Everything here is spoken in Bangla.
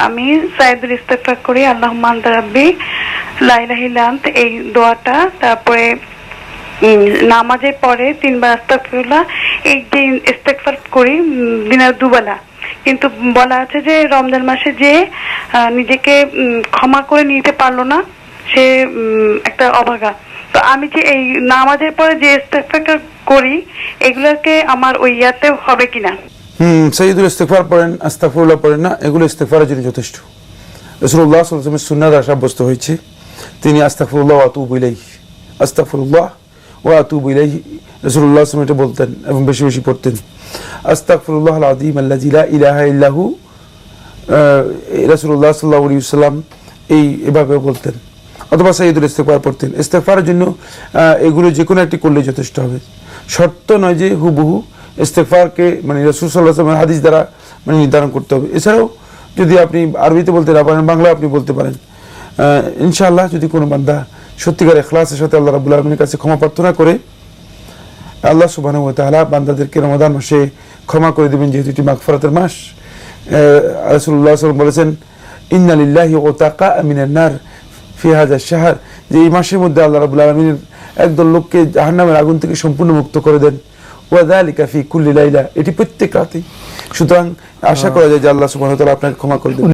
আমি সাইদুল ইস্তেগফার করি, আল্লাহুম্মা আনতা রাব্বি লা ইলাহা ইল্লা আনতা, এই দোয়াটা। তারপরে নামাজের পরে 3 বার আস্তাগফিরুল্লাহ, এই যে ইস্তেগফার করি দিনের দুবেলা। কিন্তু বলা আছে যে রমজান মাসে যে নিজেকে ক্ষমা করে নিতে পারলো না, সে একটা অভাগা। তো আমি যে এই নামাজের পরে যে ইস্তেগফারটা করি, এগুলোকে আমার ওই ইয়াতে হবে কিনা? সাইয়্যিদুল ইস্তিগফার পড়েন, আস্তাগফিরুল্লাহ পড়েন না, এগুলো ইস্তিগফারের জন্য যথেষ্ট। রাসূলুল্লাহ সাল্লাল্লাহু আলাইহি ওয়াসাল্লামের সুন্নাহ দ্বারা সাব্যস্ত হয়েছে, তিনি আস্তাগফিরুল্লাহ ওয়া আতুবু ইলাইহি, আস্তাগফিরুল্লাহ ওয়া আতুবু ইলাইহি রাসূলুল্লাহ সাল্লাল্লাহু আলাইহি ওয়াসাল্লাম এটা বলতেন এবং বেশি বেশি পড়তেন। আস্তাগফিরুল্লাহ আল আযীম আল্লাযী লা ইলাহা ইল্লাহু, রাসূলুল্লাহ সাল্লাল্লাহু আলাইহি ওয়াসাল্লাম এই এভাবে বলতেন, অথবা সাইয়্যিদুল ইস্তিগফার পড়তেন। ইস্তিগফারের জন্য এগুলো যে কোনো একটি করলে যথেষ্ট হবে, শর্ত নয় যে হুবহু ইস্তিগফারকে মানে রাসূল সাল্লাল্লাহু আলাইহি ওয়াসাল্লামের হাদিস দ্বারা মানে নির্ধারণ করতে হবে। এছাড়াও যদি আপনি আরবিতে বলতে না পারেন, বাংলা আপনি বলতে পারেন। ইনশাআল্লাহ যদি কোনো বান্দা সত্যিকার ইখলাসের সাথে আল্লাহ রাব্বুল আলামিনের কাছে ক্ষমা প্রার্থনা করে, আল্লাহ সুবহানাহু ওয়া তাআলা বান্দাদেরকে রমাদান মাসে ক্ষমা করে দেবেন, যেহেতু এটি মাগফিরাতের মাস। রাসূলুল্লাহ সাল্লাল্লাহু আলাইহি ওয়াসাল্লাম বলেছেন, ইন্না লিল্লাহি উতাকা মিনান নার ফি হাযা শাহর, যে এই মাসের মধ্যে আল্লাহ রাব্বুল আলামিন একদল লোককে জাহান্নামের আগুন থেকে সম্পূর্ণ মুক্ত করে দেন। ওয়া যালিকা ফি কুল্লি লাইলা, এটি প্রত্যেক রাতে। সুতরাং আশা করা যায় যে আল্লাহ সুবহানাহু ওয়া তাআলা আপনাকে ক্ষমা করে দেবেন।